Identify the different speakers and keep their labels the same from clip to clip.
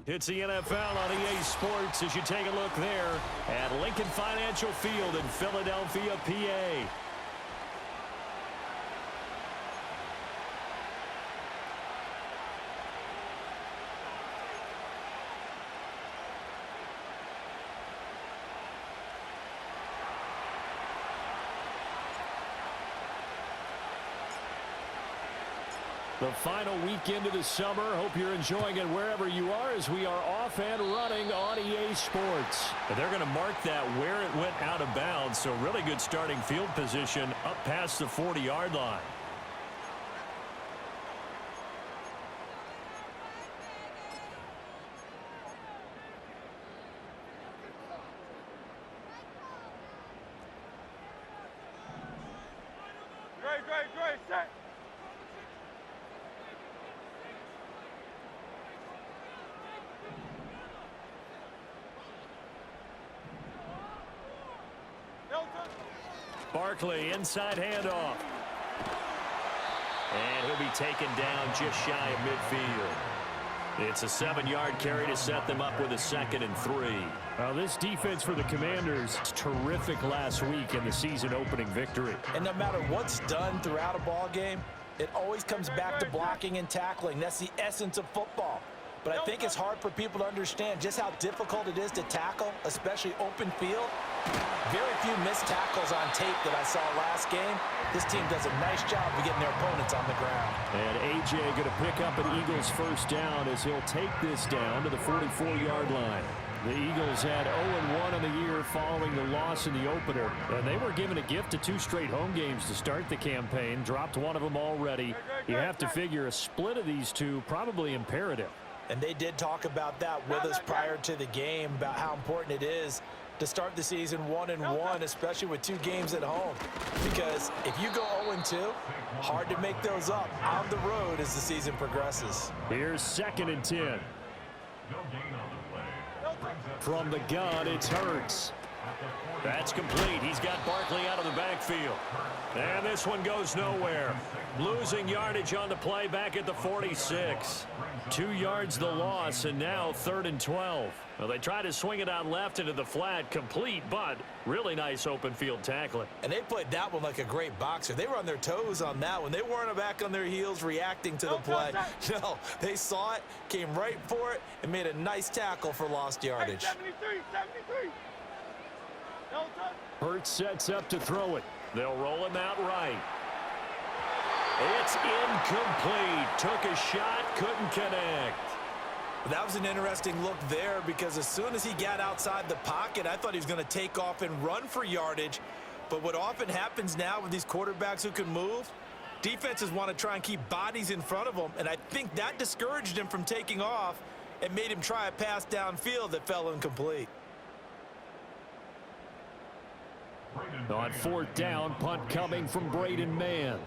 Speaker 1: It's the NFL on EA Sports as you take a look there at Lincoln Financial Field in Philadelphia, PA. The final weekend of the summer. Hope you're enjoying it wherever you are as we are off and running on EA Sports. But they're going to mark that where it went out of bounds, so really good starting field position up past the 40-yard line.
Speaker 2: Great, set.
Speaker 1: Barkley, inside handoff. And he'll be taken down just shy of midfield. It's a 7-yard carry to set them up with a 2nd and 3.
Speaker 3: Well, this defense for the Commanders is terrific last week in the season-opening victory.
Speaker 4: And no matter what's done throughout a ball game, it always comes back to blocking and tackling. That's the essence of football. But I think it's hard for people to understand just how difficult it is to tackle, especially open field. Very few missed tackles on tape that I saw last game. This team does a nice job of getting their opponents on the ground.
Speaker 1: And A.J. going to pick up an Eagles first down as he'll take this down to the 44-yard line. The Eagles had 0-1 on the year following the loss in the opener. And they were given a gift of 2 straight home games to start the campaign. Dropped one of them already. You have to figure a split of these two probably imperative.
Speaker 4: And they did talk about that with us prior to the game, about how important it is to start the season 1-1, especially with 2 games at home. Because if you go 0-2, hard to make those up on the road as the season progresses.
Speaker 1: Here's 2nd and 10. From the gun, it's Hurts. That's complete. He's got Barkley out of the backfield. And this one goes nowhere. Losing yardage on the play back at the 46. 2 yards the loss, and now 3rd and 12. Well, they try to swing it out left into the flat, complete, but really nice open field tackling.
Speaker 4: And they played that one like a great boxer. They were on their toes on that one. They weren't back on their heels reacting to the play. No, they saw it, came right for it, and made a nice tackle for lost yardage.
Speaker 2: 73.
Speaker 1: Hurts sets up to throw it. They'll roll him out right. It's incomplete. Took a shot, couldn't connect.
Speaker 4: That was an interesting look there because as soon as he got outside the pocket, I thought he was going to take off and run for yardage. But what often happens now with these quarterbacks who can move, defenses want to try and keep bodies in front of them, and I think that discouraged him from taking off and made him try a pass downfield that fell incomplete.
Speaker 1: On 4th down, punt coming from Braden Mann.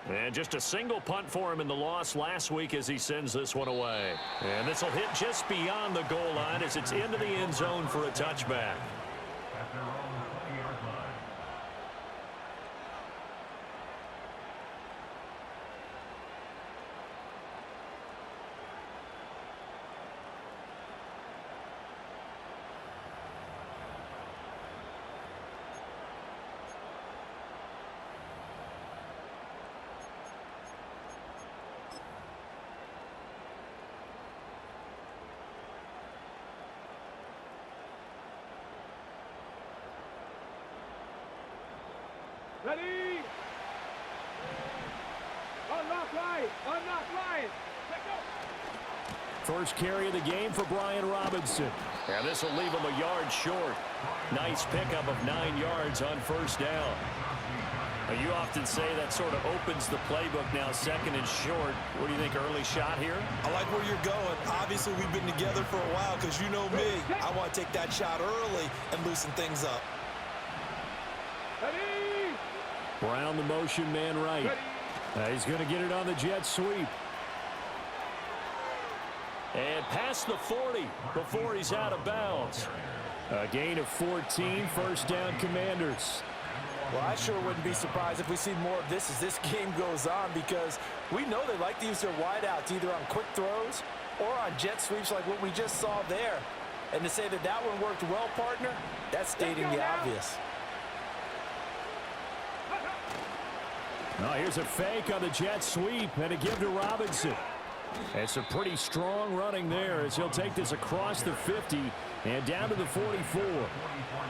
Speaker 1: And just a single punt for him in the loss last week as he sends this one away. And this will hit just beyond the goal line as it's into the end zone for a touchback.
Speaker 2: Ready? Unlock line. Let go.
Speaker 1: First carry of the game for Brian Robinson. And this will leave him a yard short. Nice pickup of 9 yards on first down. Now, you often say that sort of opens the playbook now, 2nd and short. What do you think, early shot here?
Speaker 4: I like where you're going. Obviously, we've been together for a while because you know me. I want to take that shot early and loosen things up.
Speaker 2: Ready?
Speaker 1: Brown the motion man right. He's going to get it on the jet sweep. And past the 40 before he's out of bounds. A gain of 14, first down Commanders.
Speaker 4: Well, I sure wouldn't be surprised if we see more of this as this game goes on, because we know they like to use their wideouts either on quick throws or on jet sweeps like what we just saw there. And to say that that one worked well, partner, that's stating the obvious.
Speaker 3: Now here's a fake on the jet sweep and a give to Robinson. It's a pretty strong running there as he'll take this across the 50 and down to the 44.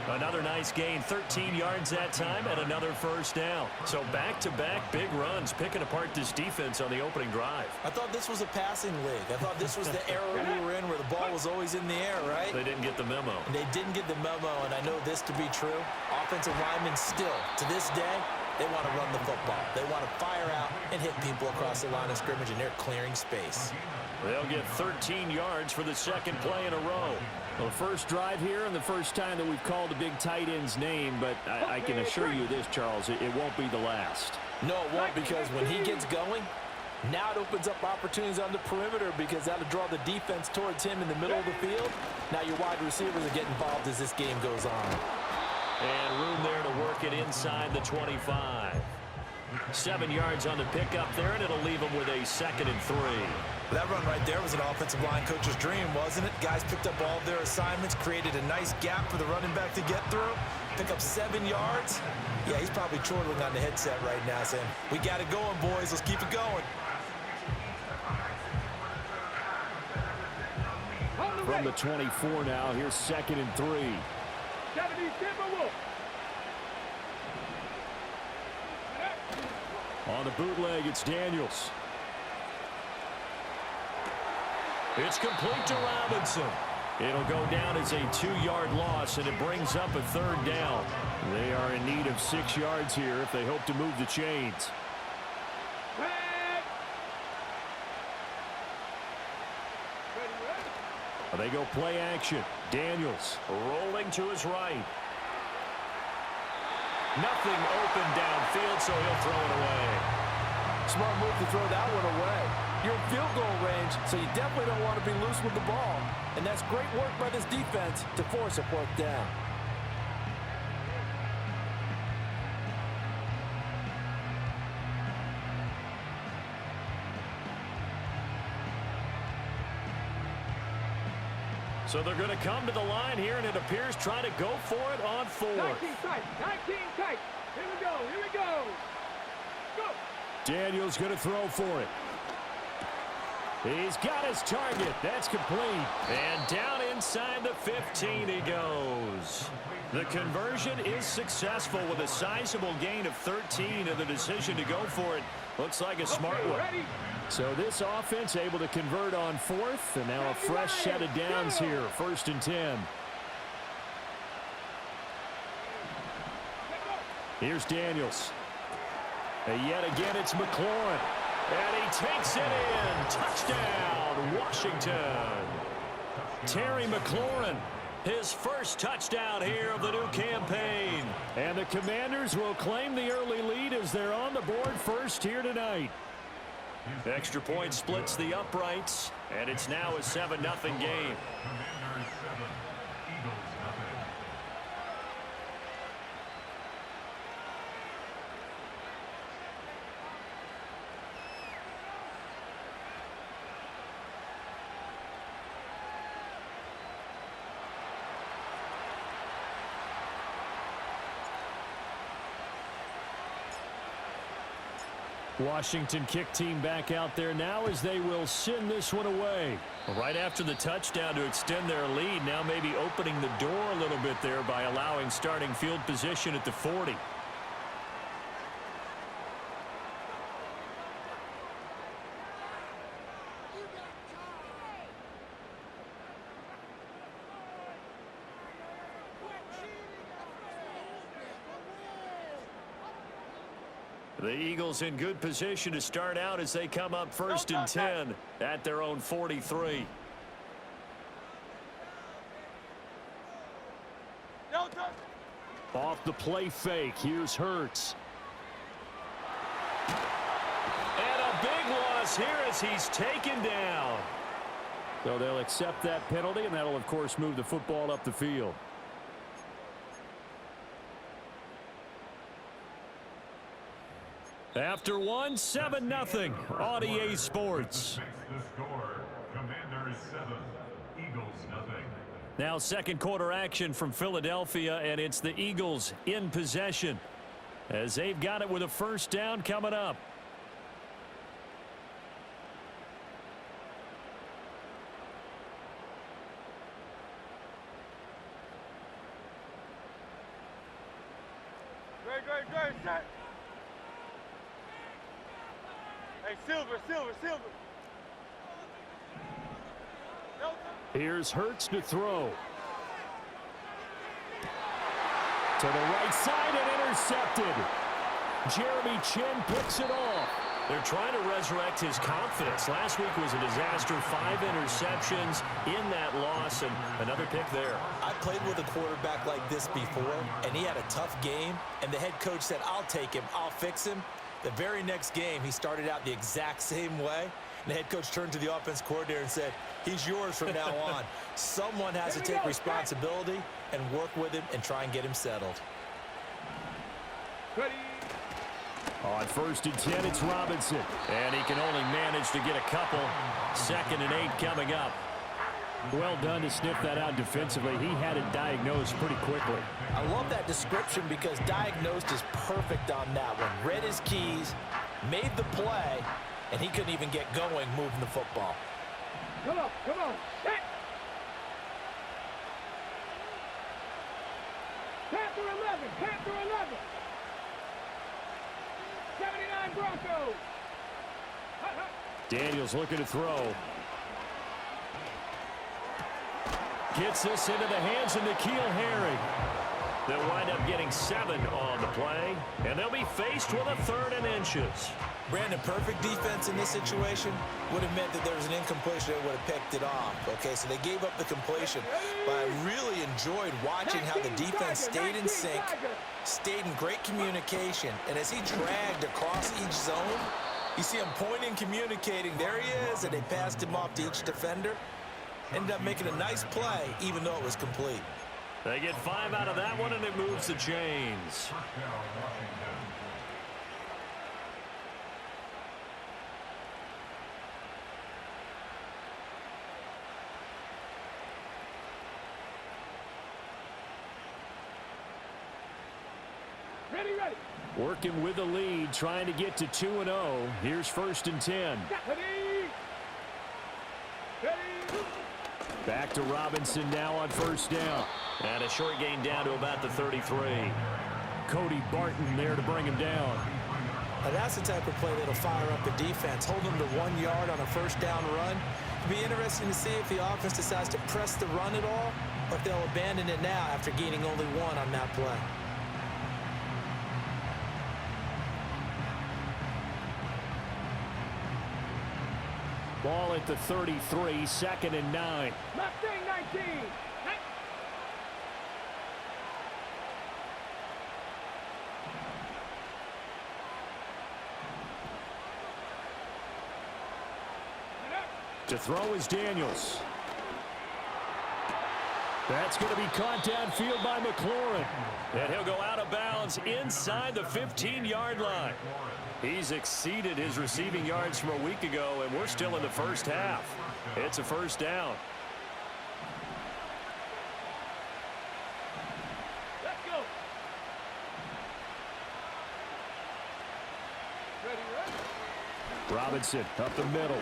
Speaker 1: Another nice gain, 13 yards that time, and another first down. So back-to-back big runs, picking apart this defense on the opening drive.
Speaker 4: I thought this was a passing league. I thought this was the era we were in where the ball was always in the air, right?
Speaker 1: They didn't get the memo.
Speaker 4: And they didn't get the memo, and I know this to be true. Offensive linemen still, to this day, they want to run the football. They want to fire out and hit people across the line of scrimmage, and they're clearing space.
Speaker 1: They'll get 13 yards for the second play in a row.
Speaker 3: Well, first drive here and the first time that we've called a big tight end's name, but I can assure you this, Charles, it won't be the last.
Speaker 4: No, it won't, because when he gets going, now it opens up opportunities on the perimeter, because that'll draw the defense towards him in the middle of the field. Now your wide receivers will get involved as this game goes on.
Speaker 1: And room there to work it inside the 25. 7 yards on the pickup there, and it'll leave them with a 2nd and 3.
Speaker 4: That run right there was an offensive line coach's dream, wasn't it? Guys picked up all of their assignments, created a nice gap for the running back to get through, pick up 7 yards. Yeah, he's probably chortling on the headset right now saying, we got it going, boys. Let's keep it going.
Speaker 3: From the 24 now, here's 2nd and 3. On the bootleg, it's Daniels.
Speaker 1: It's complete to Robinson. It'll go down as a 2-yard loss, and it brings up a 3rd down.
Speaker 3: They are in need of 6 yards here if they hope to move the chains. They go play action. Daniels
Speaker 1: rolling to his right. Nothing open downfield, so he'll throw it away.
Speaker 4: Smart move to throw that one away. You're in field goal range, so you definitely don't want to be loose with the ball. And that's great work by this defense to force a 4th down.
Speaker 1: So they're going to come to the line here, and it appears trying to go for it on 4th.
Speaker 2: 19 tight. 19 tight. Here we go. Here we go. Go.
Speaker 3: Daniels going to throw for it. He's got his target. That's complete.
Speaker 1: And down inside the 15 he goes. The conversion is successful with a sizable gain of 13, and the decision to go for it looks like a smart one.
Speaker 2: Ready.
Speaker 3: So this offense able to convert on 4th, and now a fresh set of downs here, 1st and 10. Here's Daniels. And yet again, it's McLaurin. And he takes it in. Touchdown, Washington. Terry McLaurin, his first touchdown here of the new campaign. And the Commanders will claim the early lead as they're on the board first here tonight. Extra point splits the uprights, and it's now a 7-0 game. Washington kick team back out there now as they will send this one away.
Speaker 1: Right after the touchdown to extend their lead, now maybe opening the door a little bit there by allowing starting field position at the 40. The Eagles in good position to start out as they come up 1st and 10 at their own 43.
Speaker 3: Off the play fake, here's Hurts.
Speaker 1: And a big loss here as he's taken down.
Speaker 3: So they'll accept that penalty, and that'll, of course, move the football up the field. After one, 7-0 on EA Sports.
Speaker 5: The score, Commanders 7, Eagles nothing.
Speaker 3: Now second quarter action from Philadelphia, and it's the Eagles in possession as they've got it with a first down coming up.
Speaker 2: Great, set. Hey, Silver.
Speaker 3: Here's Hurts to throw. To the right side and intercepted. Jeremy Chin picks it off.
Speaker 1: They're trying to resurrect his confidence. Last week was a disaster. 5 interceptions in that loss, and another pick there.
Speaker 4: I played with a quarterback like this before, and he had a tough game, and the head coach said, I'll take him, I'll fix him. The very next game, he started out the exact same way, and the head coach turned to the offense coordinator and said, he's yours from now on. Someone has to take responsibility and work with him and try and get him settled.
Speaker 2: Ready.
Speaker 3: On 1st and 10, it's Robinson. And he can only manage to get a couple. 2nd and 8 coming up. Well done to sniff that out defensively. He had it diagnosed pretty quickly.
Speaker 4: I love that description because diagnosed is perfect on that one. Read his keys, made the play, and he couldn't even get going moving the football.
Speaker 2: Come on. Set. Panther 11. 79 Broncos.
Speaker 3: Daniels looking to throw. Gets this into the hands of N'Keal Harry. They'll wind up getting 7 on the play, and they'll be faced with a 3rd and inches.
Speaker 4: Brandon, perfect defense in this situation would have meant that there was an incompletion that would have picked it off. Okay, so they gave up the completion, but I really enjoyed watching how the defense stayed in sync, stayed in great communication, and as he dragged across each zone, you see him pointing, communicating. There he is, and they passed him off to each defender. Ended up making a nice play, even though it was complete.
Speaker 1: They get 5 out of that one, and it moves the chains.
Speaker 2: Ready.
Speaker 3: Working with the lead, trying to get to 2-0. Here's 1st and 10.
Speaker 2: Ready.
Speaker 3: Back to Robinson now on 1st down.
Speaker 1: And a short gain down to about the 33.
Speaker 3: Cody Barton there to bring him down.
Speaker 4: Now that's the type of play that'll fire up the defense. Hold them to 1 yard on a 1st down run. It'll be interesting to see if the offense decides to press the run at all, or if they'll abandon it now after gaining only 1 on that play.
Speaker 3: Ball at the 33, 2nd and 9.
Speaker 2: Mustang 19.
Speaker 3: To throw is Daniels. That's going to be caught downfield by McLaurin.
Speaker 1: And he'll go out of bounds inside the 15-yard line. He's exceeded his receiving yards from a week ago, and we're still in the first half. It's a 1st down.
Speaker 2: Let's go. Ready.
Speaker 3: Robinson up the middle.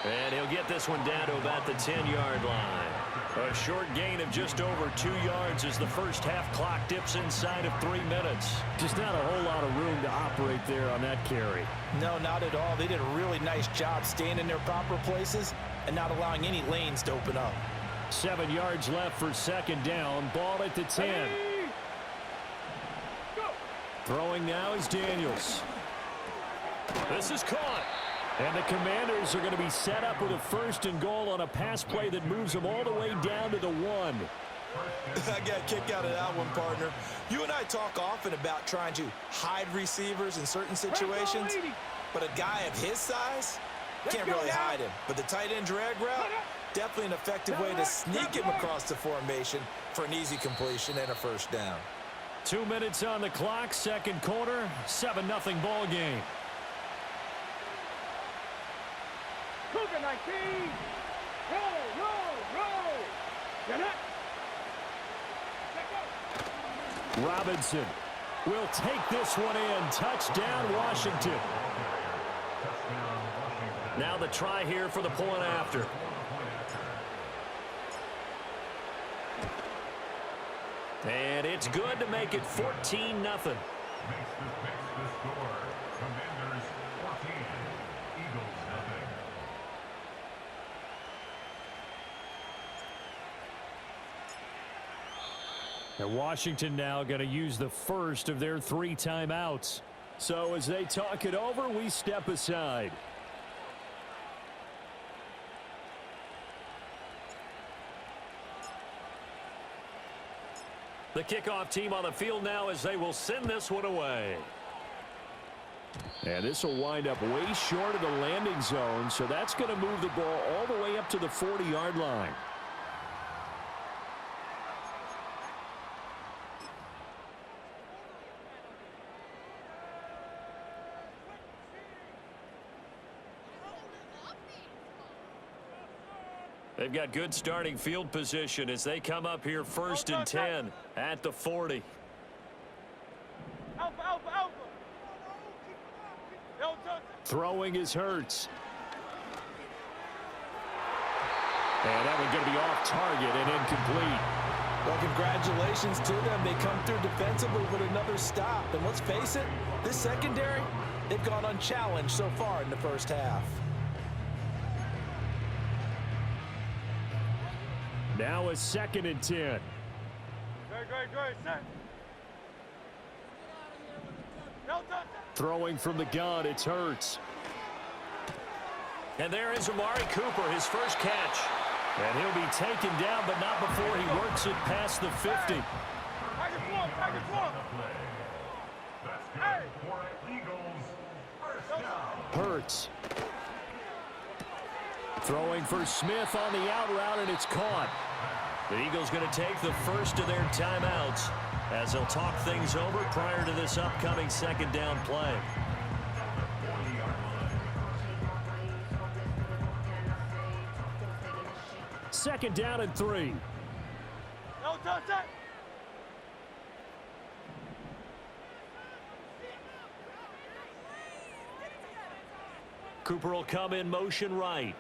Speaker 1: And he'll get this one down to about the 10-yard line. A short gain of just over 2 yards as the first half clock dips inside of 3 minutes.
Speaker 3: Just not a whole lot of room to operate there on that carry.
Speaker 4: No, not at all. They did a really nice job staying in their proper places and not allowing any lanes to open up.
Speaker 3: 7 yards left for 2nd down. Ball at the 10.
Speaker 2: Ready. Go.
Speaker 3: Throwing now is Daniels.
Speaker 1: This is caught.
Speaker 3: And the Commanders are going to be set up with a 1st and goal on a pass play that moves them all the way down to the 1.
Speaker 4: I got a kick out of that one, partner. You and I talk often about trying to hide receivers in certain situations, but a guy of his size can't really hide him. But the tight end drag route, definitely an effective way to sneak him across the formation for an easy completion and a 1st down.
Speaker 3: 2 minutes on the clock, second quarter, 7-0 ball game.
Speaker 2: Cougar 19. Roll. Get up. Let go.
Speaker 3: Robinson will take this one in. Touchdown, Washington. Now the try here for the point after. And it's good to make it 14-0.
Speaker 5: Makes the score. Commanders 14, Eagles nothing.
Speaker 3: And Washington now going to use the first of their 3 timeouts. So as they talk it over, we step aside. The kickoff team on the field now as they will send this one away. And this will wind up way short of the landing zone, so that's going to move the ball all the way up to the 40-yard line. They've got good starting field position as they come up here 1st and 10 at the 40.
Speaker 2: Alpha.
Speaker 3: Throwing is Hurts. And that one's going to be off target and incomplete.
Speaker 4: Well, congratulations to them. They come through defensively with another stop. And let's face it, this secondary, they've gone unchallenged so far in the first half.
Speaker 3: Now a 2nd and 10.
Speaker 2: Great, set.
Speaker 3: Throwing from the gun, it's Hurts. And there is Amari Cooper, his first catch. And he'll be taken down, but not before he works it past the 50.
Speaker 2: Package one.
Speaker 5: That's good for Eagles. First down.
Speaker 3: Hurts. Throwing for Smith on the out route, and it's caught. The Eagles going to take the first of their timeouts as they'll talk things over prior to this upcoming 2nd down play. Second down and 3.
Speaker 2: No touch that.
Speaker 3: Cooper will come in motion right.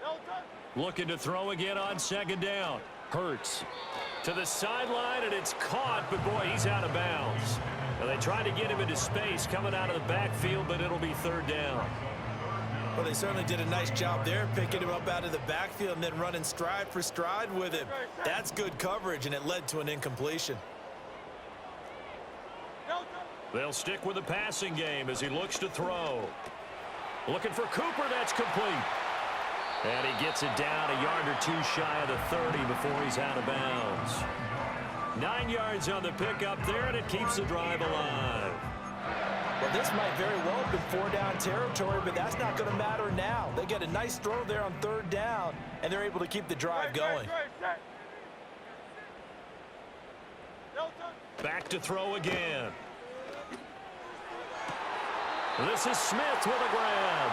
Speaker 2: No touch.
Speaker 3: Looking to throw again on 2nd down. Hurts to the sideline, and it's caught, but boy, he's out of bounds. Well, they tried to get him into space coming out of the backfield, but it'll be 3rd down.
Speaker 4: Well, they certainly did a nice job there, picking him up out of the backfield and then running stride for stride with him. That's good coverage, and it led to an incompletion.
Speaker 1: They'll stick with the passing game as he looks to throw. Looking for Cooper, that's complete. And he gets it down a yard or 2 shy of the 30 before he's out of bounds.
Speaker 3: 9 yards on the pickup there, and it keeps the drive alive.
Speaker 4: Well, this might very well have been 4-down territory, but that's not going to matter now. They get a nice throw there on 3rd down, and they're able to keep the drive going.
Speaker 3: Back to throw again. This is Smith with a grab.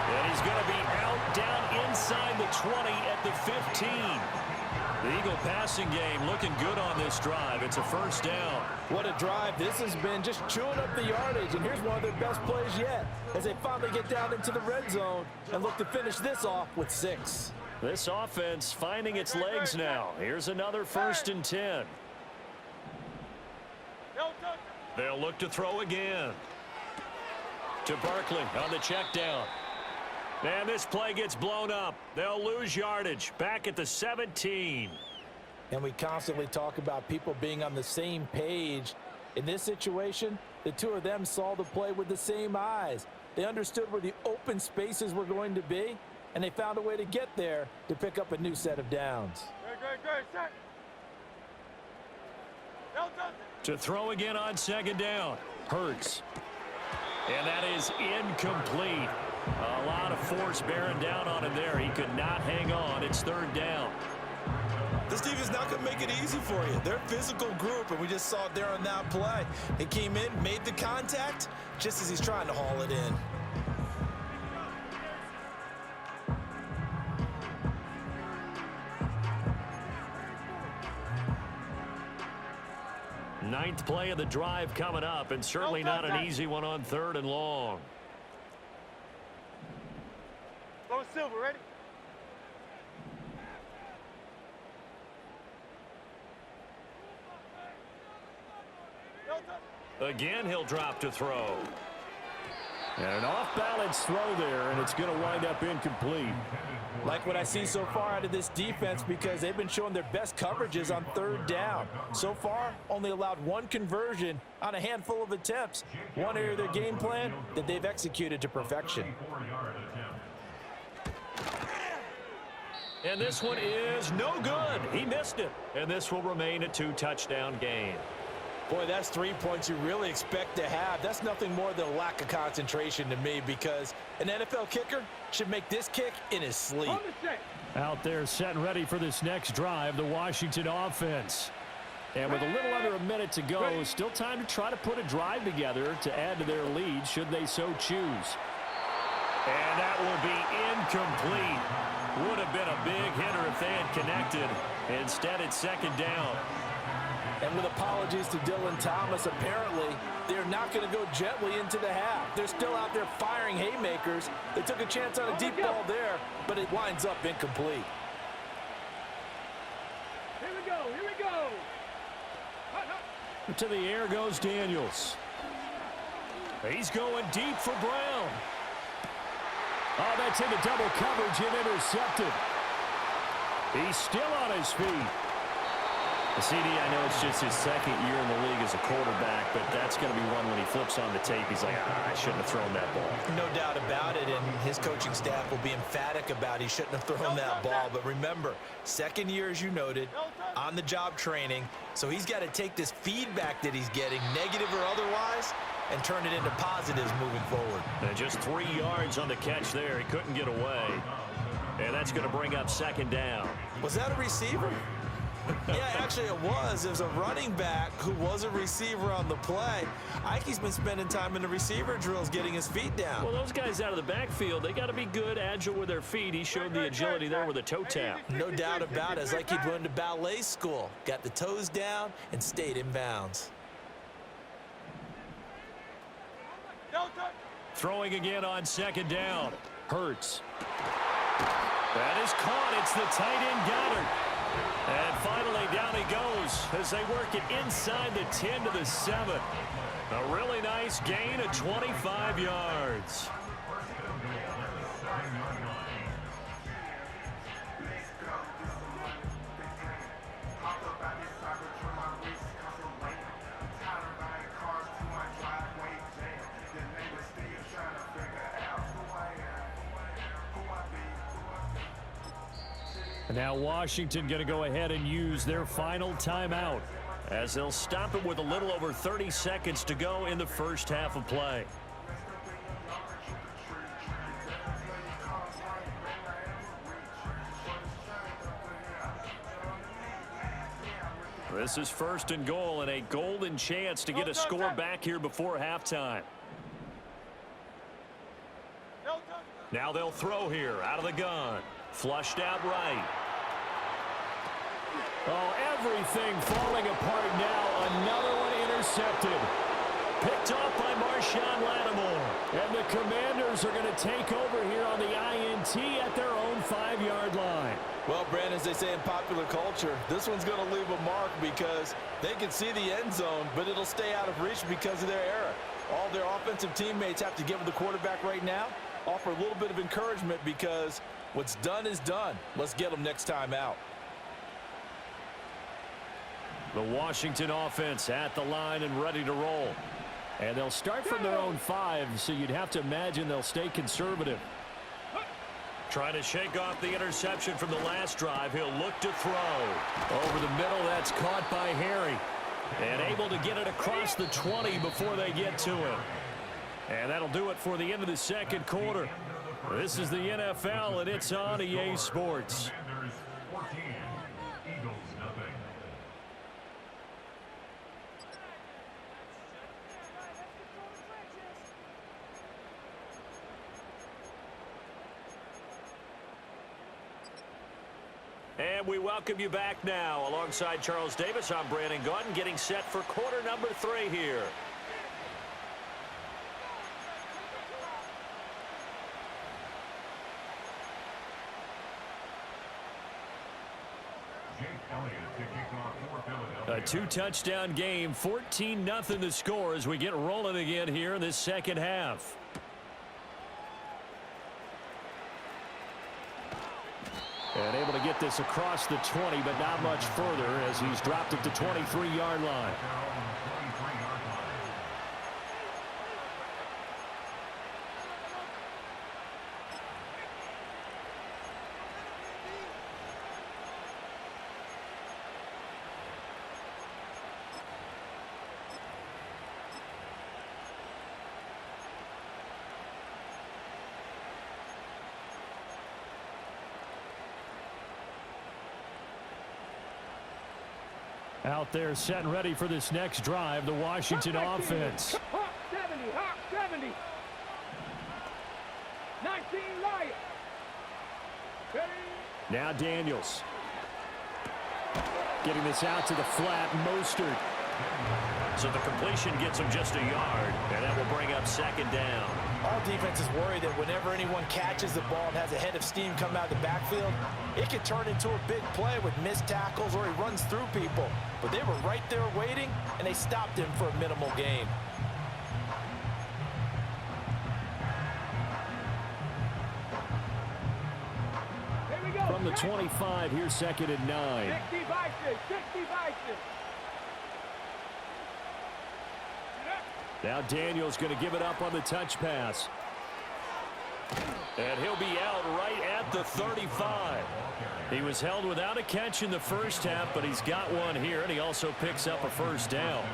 Speaker 3: And he's going to be out down inside the 20 at the 15. The Eagle passing game looking good on this drive. It's a 1st down.
Speaker 4: What a drive this has been, just chewing up the yardage. And here's one of their best plays yet as they finally get down into the red zone and look to finish this off with 6.
Speaker 3: This offense finding its legs now. Here's another 1st and 10. They'll look to throw again. To Barkley on the check down. And this play gets blown up. They'll lose yardage back at the 17.
Speaker 4: And we constantly talk about people being on the same page. In this situation, the two of them saw the play with the same eyes. They understood where the open spaces were going to be, and they found a way to get there to pick up a new set of downs.
Speaker 2: Set.
Speaker 3: To throw again on 2nd down. Hurts. And that is incomplete. A lot of force bearing down on him there. He could not hang on. It's 3rd down.
Speaker 4: This defense is not going to make it easy for you. They're a physical group, and we just saw it there on that play. They came in, made the contact, just as he's trying to haul it in.
Speaker 1: Ninth play of the drive coming up, and certainly not an easy one on 3rd and long.
Speaker 2: Low Silver, ready?
Speaker 1: Again, he'll drop to throw.
Speaker 3: And an off-balance throw there, and it's going to wind up incomplete.
Speaker 4: Like what I see so far out of this defense, because they've been showing their best coverages on 3rd down. So far, only allowed 1 conversion on a handful of attempts. One area of their game plan that they've executed to perfection.
Speaker 1: And this one is no good. He missed it. And this will remain a 2-touchdown game.
Speaker 4: Boy, that's 3 points you really expect to have. That's nothing more than a lack of concentration to me, because an NFL kicker should make this kick in his sleep.
Speaker 3: Out there set and ready for this next drive, the Washington offense. And with a little under a minute to go, still time to try to put a drive together to add to their lead should they so choose.
Speaker 1: And that will be incomplete. Would have been a big hitter if they had connected. Instead, it's 2nd down.
Speaker 4: And with apologies to Dylan Thomas, apparently they're not going to go gently into the half. They're still out there firing haymakers. They took a chance on a deep ball there, but it winds up incomplete.
Speaker 2: Here we go, here we go.
Speaker 3: To the air goes Daniels.
Speaker 1: He's going deep for Brown.
Speaker 3: Oh, that's into double coverage and intercepted. He's still on his feet.
Speaker 1: CD, I know it's just his 2nd year in the league as a quarterback, but that's going to be one when he flips on the tape. He's like, I shouldn't have thrown that ball.
Speaker 4: No doubt about it, and his coaching staff will be emphatic about he shouldn't have thrown that ball. But remember, 2nd year, as you noted, on-the-job training, so he's got to take this feedback that he's getting, negative or otherwise, and turn it into positives moving forward.
Speaker 1: And just 3 yards on the catch there. He couldn't get away. And that's going to bring up 2nd down.
Speaker 4: Was that a receiver? Yeah, actually it was. It was a running back who was a receiver on the play. Ike's been spending time in the receiver drills getting his feet down.
Speaker 1: Well, those guys out of the backfield, they got to be good, agile with their feet. He showed the agility there with a toe tap.
Speaker 4: No doubt about it. It's like he'd went to ballet school. Got the toes down and stayed in bounds.
Speaker 1: Throwing again on 2nd down.
Speaker 3: Hurts.
Speaker 1: That is caught. It's the tight end Goddard. And finally down he goes as they work it inside the 10 to the 7. A really nice gain of 25 yards.
Speaker 3: Now Washington going to go ahead and use their final timeout,
Speaker 1: as they'll stop it with a little over 30 seconds to go in the first half of play. This is 1st and goal and a golden chance to get a score back here before halftime. Now they'll throw here out of the gun. Flushed out right.
Speaker 3: Oh, everything falling apart now. Another one intercepted.
Speaker 1: Picked off by Marshawn Lattimore.
Speaker 3: And the Commanders are going to take over here on the INT at their own 5-yard line.
Speaker 4: Well, Brandon, as they say in popular culture, this one's going to leave a mark because they can see the end zone, but it'll stay out of reach because of their error. All their offensive teammates have to give the quarterback right now, offer a little bit of encouragement because what's done is done. Let's get them next time out.
Speaker 3: The Washington offense at the line and ready to roll. And they'll start from their own 5, so you'd have to imagine they'll stay conservative.
Speaker 1: Trying to shake off the interception from the last drive. He'll look to throw. Over the middle, that's caught by Harry. And able to get it across the 20 before they get to it. And that'll do it for the end of the second quarter. This is the NFL, and it's on EA Sports.
Speaker 5: Commanders 14, Eagles
Speaker 1: And we welcome you back now. Alongside Charles Davis, I'm Brandon Gaudin, getting set for quarter number 3 here. A 2-touchdown game, 14-0 the score as we get rolling again here in this second half. And able to get this across the 20, but not much further as he's dropped at the 23-yard line. Out there set and ready for this next drive, the Washington offense.
Speaker 2: Hawk 70, Hawk 70. 19 Lions. Ready?
Speaker 3: Now Daniels. Getting this out to the flat, Mostert.
Speaker 1: So the completion gets him just a yard, and that will bring up second down.
Speaker 4: All defenses worry that whenever anyone catches the ball and has a head of steam coming out of the backfield, it can turn into a big play with missed tackles or he runs through people. But they were right there waiting, and they stopped him for a minimal gain.
Speaker 2: Here we go.
Speaker 3: From the 25, here's second and 9.
Speaker 2: 60 Vikings, 60 Vikings.
Speaker 3: Now Daniels going to give it up on the touch pass.
Speaker 1: And he'll be out right at the 35. He was held without a catch in the first half, but he's got one here, and he also picks up a first down.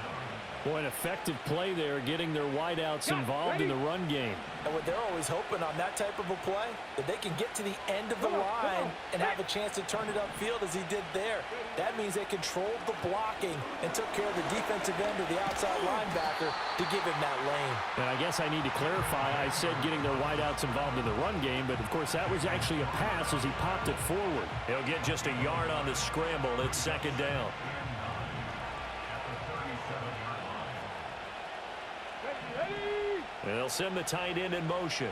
Speaker 3: Boy, an effective play there, getting their wideouts involved in the run game.
Speaker 4: And what they're always hoping on that type of a play, that they can get to the end of the line and have a chance to turn it upfield as he did there. That means they controlled the blocking and took care of the defensive end of the outside linebacker to give him that lane.
Speaker 3: And I guess I need to clarify, I said getting their wideouts involved in the run game, but of course that was actually a pass as he popped it forward.
Speaker 1: He'll get just a yard on the scramble. It's second down. And they'll send the tight end in motion.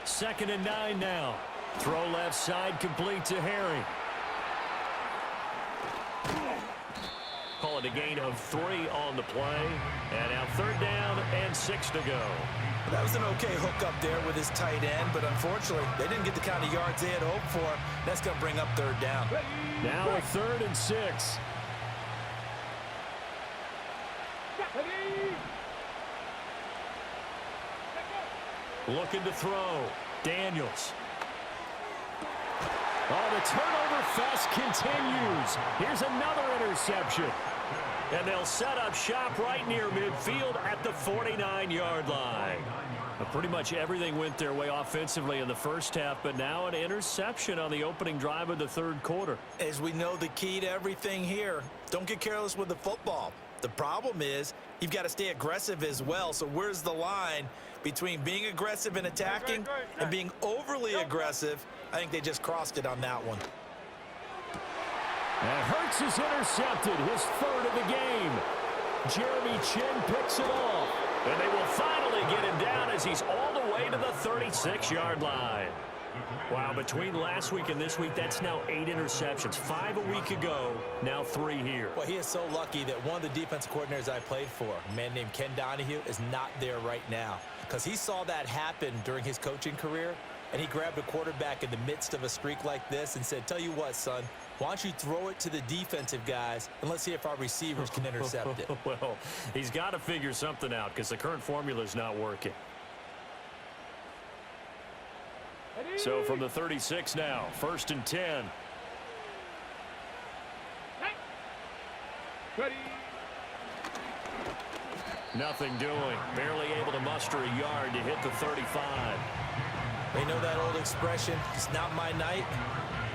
Speaker 1: Second and 9 now. Throw left side, complete to Harry. Call it a gain of 3 on the play. And now third down and 6 to go.
Speaker 4: That was an okay hook up there with his tight end, but unfortunately, they didn't get the kind of yards they had hoped for. That's going to bring up third down.
Speaker 3: Now a 3rd and 6.
Speaker 1: Looking to throw. Daniels.
Speaker 3: Oh, the turnover fest continues. Here's another interception.
Speaker 1: And they'll set up shop right near midfield at the 49-yard line. Pretty much everything went their way offensively in the first half, but now an interception on the opening drive of the third quarter.
Speaker 4: As we know, the key to everything here, don't get careless with the football. The problem is you've got to stay aggressive as well. So where's the line between being aggressive and attacking and being overly aggressive? I think they just crossed it on that one.
Speaker 3: And Hurts is intercepted, his 3rd of the game. Jeremy Chin picks it off.
Speaker 1: And they will finally get him down as he's all the way to the 36-yard line. Wow, between last week and this week, that's now 8 interceptions. 5 a week ago, now 3 here.
Speaker 4: Well, he is so lucky that one of the defensive coordinators I played for, a man named Ken Donahue, is not there right now. Because he saw that happen during his coaching career, and he grabbed a quarterback in the midst of a streak like this and said, tell you what, son, why don't you throw it to the defensive guys, and let's see if our receivers can intercept it.
Speaker 1: Well, he's got to figure something out because the current formula is not working. So from the 36 now, 1st and 10.
Speaker 2: Ready.
Speaker 1: Nothing doing. Barely able to muster a yard to hit the 35.
Speaker 4: They know that old expression, it's not my night.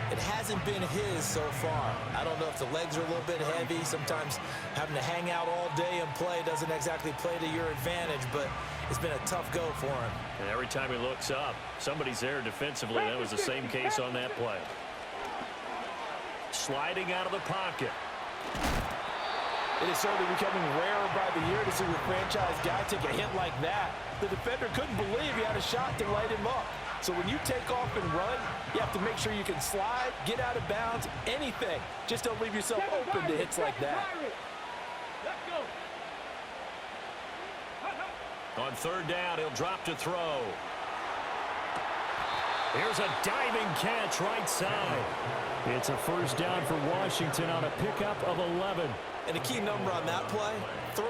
Speaker 4: It hasn't been his so far. I don't know if the legs are a little bit heavy. Sometimes having to hang out all day and play doesn't exactly play to your advantage, but it's been a tough go for him.
Speaker 1: And every time he looks up, somebody's there defensively. That was the same case on that play. sliding out of the pocket.
Speaker 4: It is certainly becoming rarer by the year to see a franchise guy take a hit like that. The defender couldn't believe he had a shot to light him up. So when you take off and run, you have to make sure you can slide, get out of bounds, anything. Just don't leave yourself open to hits like that.
Speaker 2: Let's go.
Speaker 1: On third down, he'll drop to throw. Here's a diving catch right side.
Speaker 3: It's a first down for Washington on a pickup of 11.
Speaker 4: And a key number on that play, 3.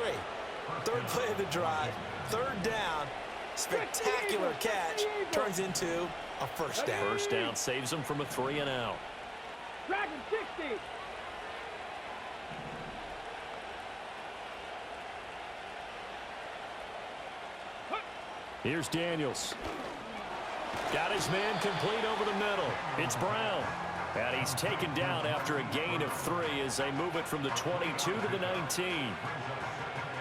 Speaker 4: Third play of the drive, third down. Spectacular catch turns into a first down.
Speaker 1: First down saves him from a 3-and-out.
Speaker 2: Dragon 60.
Speaker 3: Here's Daniels.
Speaker 1: Got his man complete over the middle. It's Brown. And he's taken down after a gain of 3 as they move it from the 22 to the 19.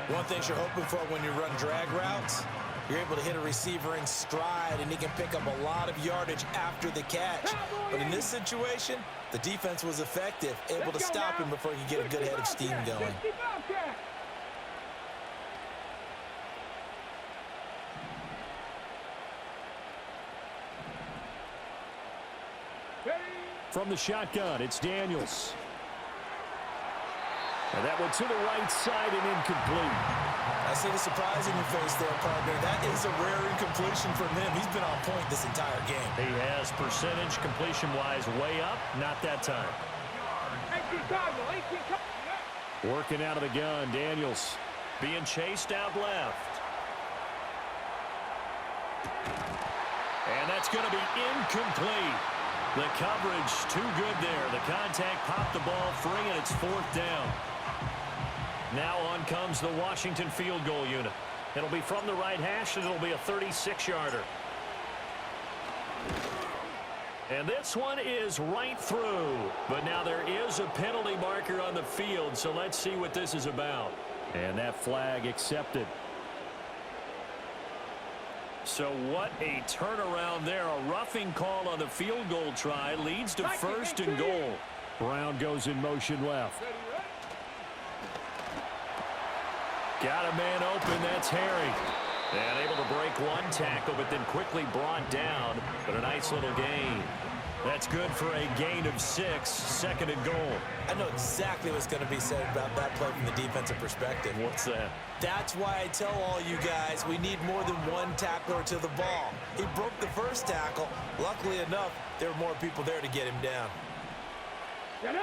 Speaker 4: One thing you're hoping for when you run drag routes, you're able to hit a receiver in stride, and he can pick up a lot of yardage after the catch. But in this situation, the defense was effective, able to stop him before he could get a good head of steam going.
Speaker 3: From the shotgun, it's Daniels. And that one to the right side and incomplete.
Speaker 4: I see the surprise in your face there, partner. That is a rare incompletion from him. He's been on point this entire game.
Speaker 1: He has percentage completion-wise way up. Not that time.
Speaker 2: 18 Cardinal, 18 Cardinal.
Speaker 3: Working out of the gun, Daniels.
Speaker 1: Being chased out left. And that's going to be incomplete. The coverage too good there. The contact popped the ball free, and it's fourth down. Now on comes the Washington field goal unit. It'll be from the right hash, and it'll be a 36-yarder. And this one is right through. But now there is a penalty marker on the field, so let's see what this is about.
Speaker 3: And that flag accepted.
Speaker 1: So what a turnaround there. A roughing call on the field goal try leads to first and goal.
Speaker 3: Brown goes in motion left.
Speaker 1: Got a man open. That's Harry. And able to break one tackle, but then quickly brought down. But a nice little gain. That's good for a gain of 6, second and goal.
Speaker 4: I know exactly what's going to be said about that play from the defensive perspective.
Speaker 1: What's that?
Speaker 4: That's why I tell all you guys we need more than one tackler to the ball. He broke the first tackle. Luckily enough, there were more people there to get him down.
Speaker 2: Get it.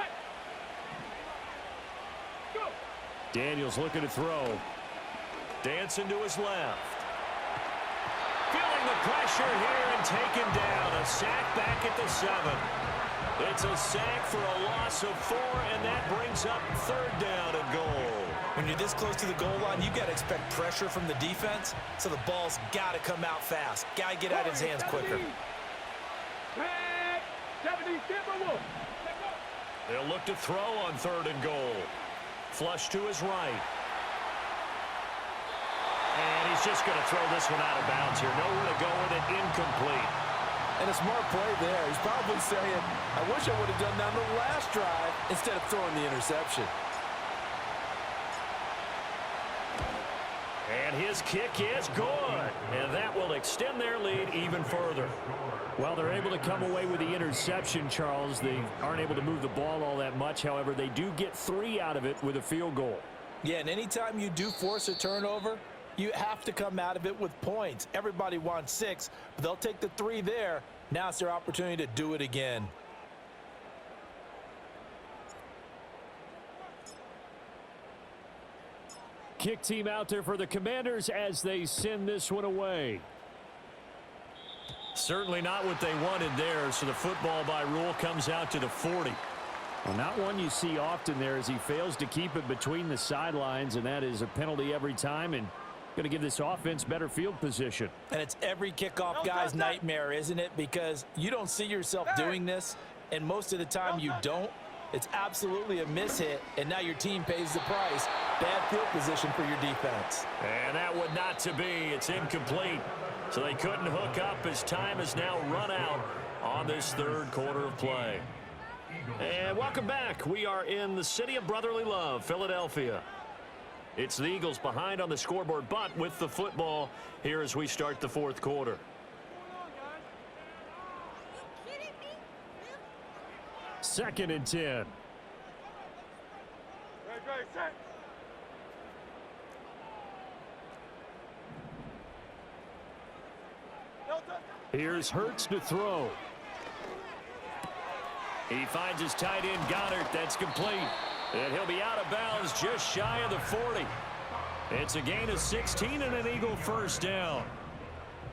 Speaker 2: Go.
Speaker 3: Daniels looking to throw.
Speaker 1: Dancing to his left. Feeling the pressure here and taken down. A sack back at the 7. It's a sack for a loss of 4, and that brings up third down and goal.
Speaker 4: When you're this close to the goal line, you got to expect pressure from the defense, so the ball's got to come out fast. Got to get out of his hands quicker.
Speaker 2: 70, Timberwolves.
Speaker 1: They'll look to throw on third and goal. Flush to his right. And he's just going to throw this one out of bounds here. Nowhere to go with it. Incomplete.
Speaker 4: And a smart play there. He's probably saying, I wish I would have done that on the last drive instead of throwing the interception.
Speaker 1: And his kick is good. And that will extend their lead even further.
Speaker 3: Well, they're able to come away with the interception, Charles. They aren't able to move the ball all that much. However, they do get 3 out of it with a field goal.
Speaker 4: Yeah, and anytime you do force a turnover, you have to come out of it with points. Everybody wants 6, but they'll take the 3 there. Now it's their opportunity to do it again.
Speaker 3: Kick team out there for the Commanders as they send this one away.
Speaker 1: Certainly not what they wanted there, so the football by rule comes out to the 40.
Speaker 3: Well, not one you see often there as he fails to keep it between the sidelines, and that is a penalty every time and going to give this offense better field position.
Speaker 4: And it's every kickoff guy's nightmare, isn't it? Because you don't see yourself doing this, and most of the time you don't. It's absolutely a mishit, and now your team pays the price. Bad field position for your defense.
Speaker 1: And that would not to be. It's incomplete. So they couldn't hook up as time has now run out on this third quarter of play. And welcome back. We are in the city of brotherly love, Philadelphia. It's the Eagles behind on the scoreboard, but with the football here as we start the fourth quarter.
Speaker 3: Second and 10. Here's Hurts to throw.
Speaker 1: He finds his tight end, Goddard. That's complete. And he'll be out of bounds just shy of the 40. It's a gain of 16 and an Eagle first down.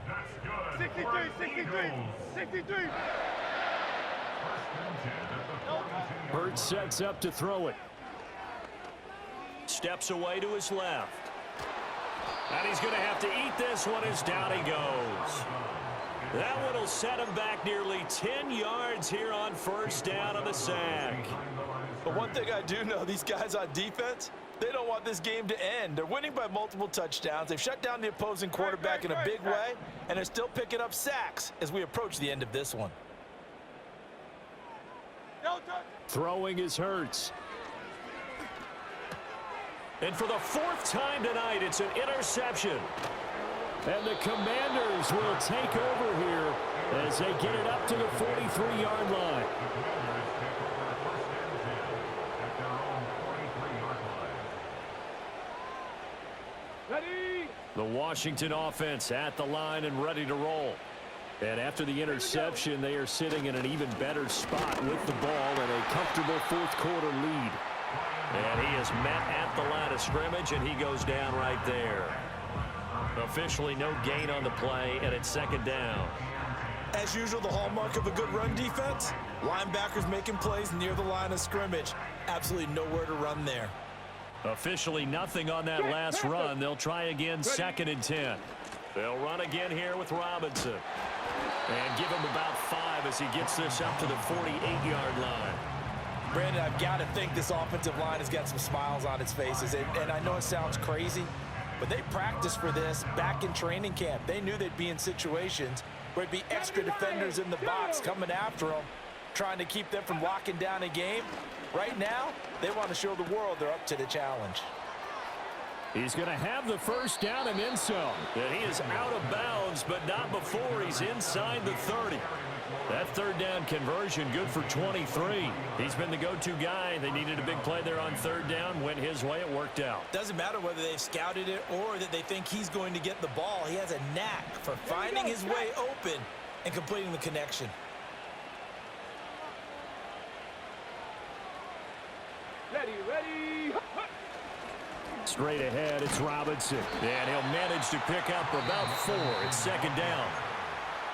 Speaker 5: That's good.
Speaker 2: 63.
Speaker 3: Hurts sets up to throw it.
Speaker 1: Steps away to his left. And he's going to have to eat this one as down he goes. That one will set him back nearly 10 yards here on first down on the sack.
Speaker 4: But one thing I do know, these guys on defense, they don't want this game to end. They're winning by multiple touchdowns. They've shut down the opposing quarterback in a big way, and they're still picking up sacks as we approach the end of this one.
Speaker 3: Throwing is Hurts.
Speaker 1: And for the fourth time tonight, it's an interception.
Speaker 3: And the Commanders will take over here as they get it up to the 43-yard line.
Speaker 2: Ready?
Speaker 3: The Washington offense at the line and ready to roll. And after the interception, they are sitting in an even better spot with the ball and a comfortable fourth quarter lead.
Speaker 1: And he is met at the line of scrimmage, and he goes down right there. Officially no gain on the play, and it's second down.
Speaker 4: As usual, the hallmark of a good run defense, linebackers making plays near the line of scrimmage. Absolutely nowhere to run there.
Speaker 1: Officially nothing on that last run. They'll try again, second and 10. They'll run again here with Robinson. And give him about 5 as he gets this up to the 48-yard line.
Speaker 4: Brandon, I've got to think this offensive line has got some smiles on its faces. And I know it sounds crazy, but they practiced for this back in training camp. They knew they'd be in situations where it'd be extra defenders in the box coming after them, trying to keep them from locking down a game. Right now, they want to show the world they're up to the challenge.
Speaker 3: He's going to have the first down and then some.
Speaker 1: And he is out of bounds, but not before he's inside the 30. That third down conversion good for 23. He's been the go-to guy. They needed a big play there on third down. Went his way. It worked out.
Speaker 4: Doesn't matter whether they've scouted it or that they think he's going to get the ball. He has a knack for finding his way open and completing the connection.
Speaker 2: Ready.
Speaker 3: Straight ahead, it's Robinson.
Speaker 1: And he'll manage to pick up about 4. It's second down.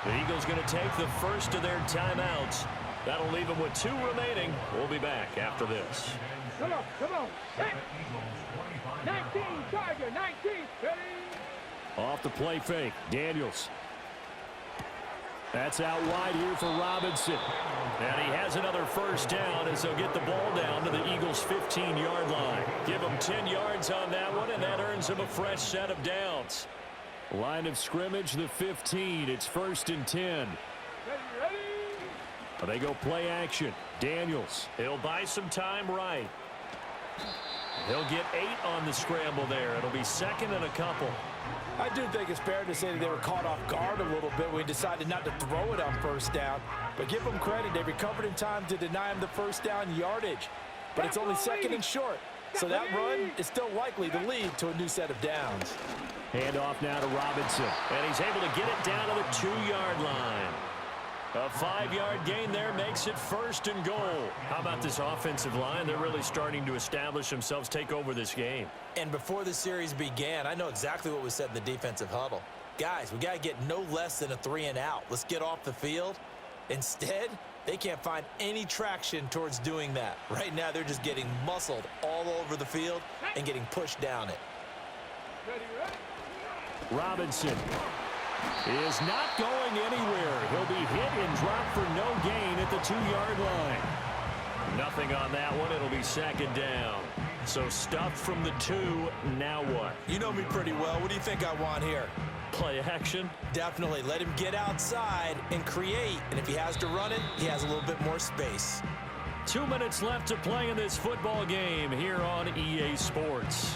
Speaker 1: The Eagles going to take the first of their timeouts. That'll leave them with 2 remaining. We'll be back after this.
Speaker 2: Come on. 19, Tiger, 19. Ready?
Speaker 3: Off the play fake, Daniels. That's out wide here for Robinson.
Speaker 1: And he has another first down as they'll get the ball down to the Eagles' 15-yard line. Give him 10 yards on that one, and that earns him a fresh set of downs.
Speaker 3: Line of scrimmage, the 15. It's first and 10.
Speaker 2: Ready?
Speaker 3: They go play action. Daniels.
Speaker 1: He'll buy some time right. He'll get 8 on the scramble there. It'll be second and a couple.
Speaker 4: I do think it's fair to say that they were caught off guard a little bit when he decided not to throw it on first down. But give them credit. They recovered in time to deny him the first down yardage. But it's only second and short. So that run is still likely to lead to a new set of downs.
Speaker 3: Handoff now to Robinson.
Speaker 1: And he's able to get it down to the 2-yard line. A 5-yard gain there makes it first and goal. How about this offensive line? They're really starting to establish themselves, take over this game.
Speaker 4: And before the series began, I know exactly what was said in the defensive huddle. Guys, we got to get no less than a 3-and-out. Let's get off the field. Instead, they can't find any traction towards doing that. Right now, they're just getting muscled all over the field and getting pushed down it.
Speaker 2: Ready?
Speaker 3: Robinson is not going anywhere. He'll be hit and dropped for no gain at the 2-yard line.
Speaker 1: Nothing on that one. It'll be second down. So stuffed from the 2. Now what?
Speaker 4: You know me pretty well. What do you think I want here?
Speaker 1: Play action?
Speaker 4: Definitely. Let him get outside and create. And if he has to run it, he has a little bit more space.
Speaker 1: 2 minutes left to play in this football game here on EA Sports.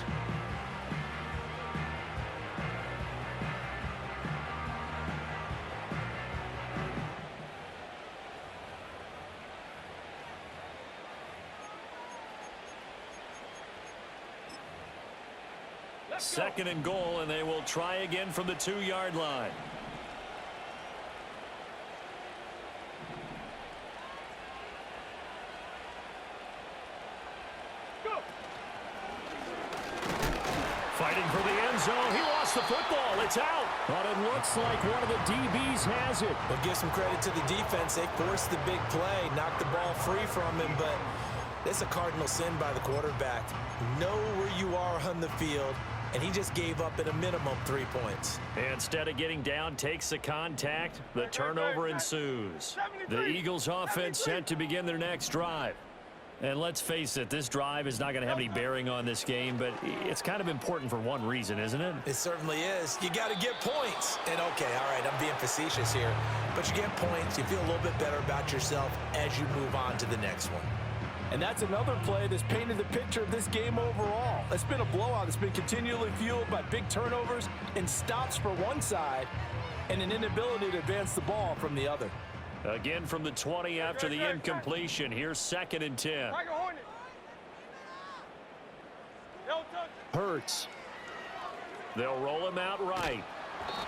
Speaker 1: Second and goal, and they will try again from the 2-yard line. Fighting for the end zone. He lost the football. It's out. But it looks like one of the DBs has it.
Speaker 4: But give some credit to the defense. They forced the big play, knocked the ball free from him, but it's a cardinal sin by the quarterback. Know where you are on the field, and he just gave up at a minimum 3 points.
Speaker 1: Instead of getting down, takes the contact. The turnover ensues. The Eagles offense set to begin their next drive. And let's face it, this drive is not going to have any bearing on this game, but it's kind of important for one reason, isn't it?
Speaker 4: It certainly is. You got to get points. And, okay, all right, I'm being facetious here. But you get points, you feel a little bit better about yourself as you move on to the next one.
Speaker 6: And that's another play that's painted the picture of this game overall. It's been a blowout. It's been continually fueled by big turnovers and stops for one side and an inability to advance the ball from the other.
Speaker 1: Again from the 20 after the incompletion. Here's 2nd and 10. Hurts. They'll roll him out right.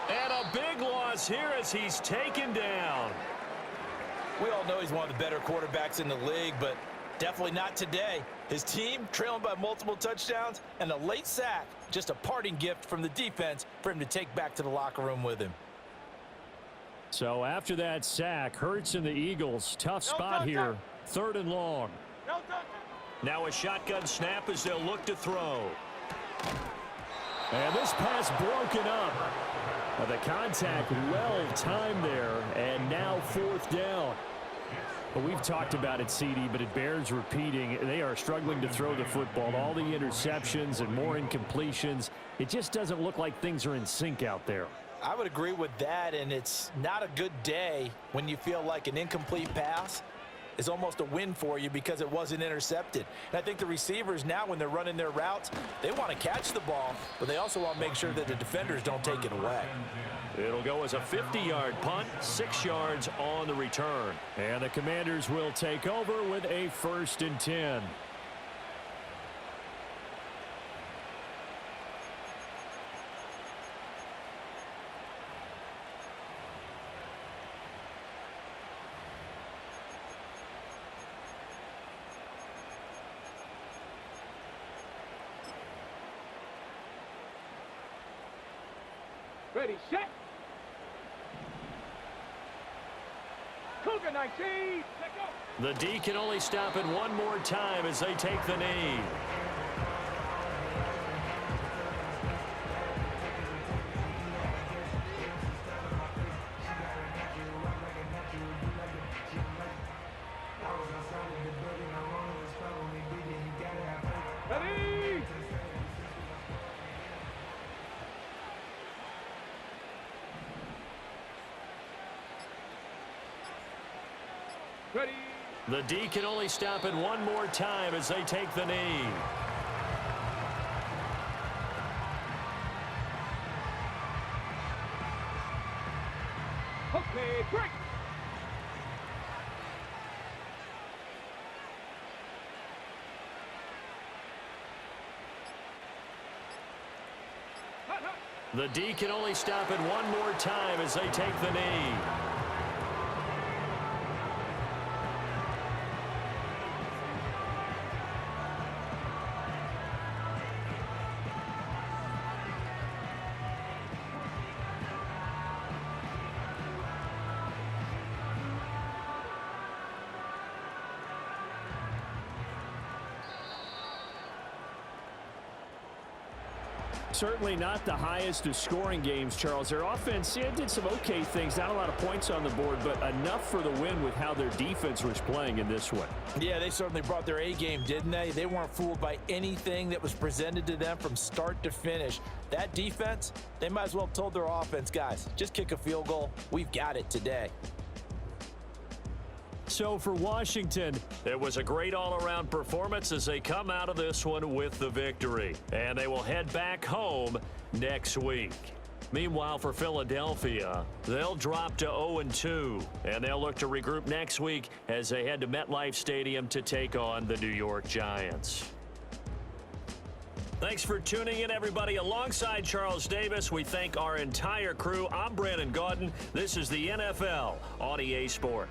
Speaker 1: And a big loss here as he's taken down.
Speaker 4: We all know he's one of the better quarterbacks in the league, but definitely not today. His team trailing by multiple touchdowns and a late sack. Just a parting gift from the defense for him to take back to the locker room with him.
Speaker 1: So after that sack, Hurts and the Eagles, tough spot here. 3rd and long. Now a shotgun snap as they'll look to throw. And this pass broken up. The contact well timed there, and now 4th down. Well, we've talked about it, CD, but it bears repeating. They are struggling to throw the football. All the interceptions and more incompletions. It just doesn't look like things are in sync out there.
Speaker 4: I would agree with that, and it's not a good day when you feel like an incomplete pass is almost a win for you because it wasn't intercepted. And I think the receivers now, when they're running their routes, they want to catch the ball, but they also want to make sure that the defenders don't take it away.
Speaker 1: It'll go as a 50-yard punt, 6 yards on the return. And the Commanders will take over with a 1st and 10.
Speaker 2: Ready, set. Cougar 19. Let go.
Speaker 1: The D can only stop it one more time as they take the knee.
Speaker 2: Ready. Ready.
Speaker 1: The D can only stop it one more time as they take the knee.
Speaker 2: Okay, break.
Speaker 1: The D can only stop it one more time as they take the knee.
Speaker 3: Certainly not the highest of scoring games, Charles. Their offense did some okay things. Not a lot of points on the board, but enough for the win with how their defense was playing in this one.
Speaker 4: Yeah, they certainly brought their A game, didn't they? They weren't fooled by anything that was presented to them from start to finish. That defense, they might as well have told their offense, guys, just kick a field goal. We've got it today.
Speaker 3: So for Washington, it was a great all-around performance as they come out of this one with the victory. And they will head back home next week. Meanwhile, for Philadelphia, they'll drop to 0-2, and they'll look to regroup next week as they head to MetLife Stadium to take on the New York Giants. Thanks for tuning in, everybody. Alongside Charles Davis, we thank our entire crew. I'm Brandon Gaudin. This is the NFL on EA Sports.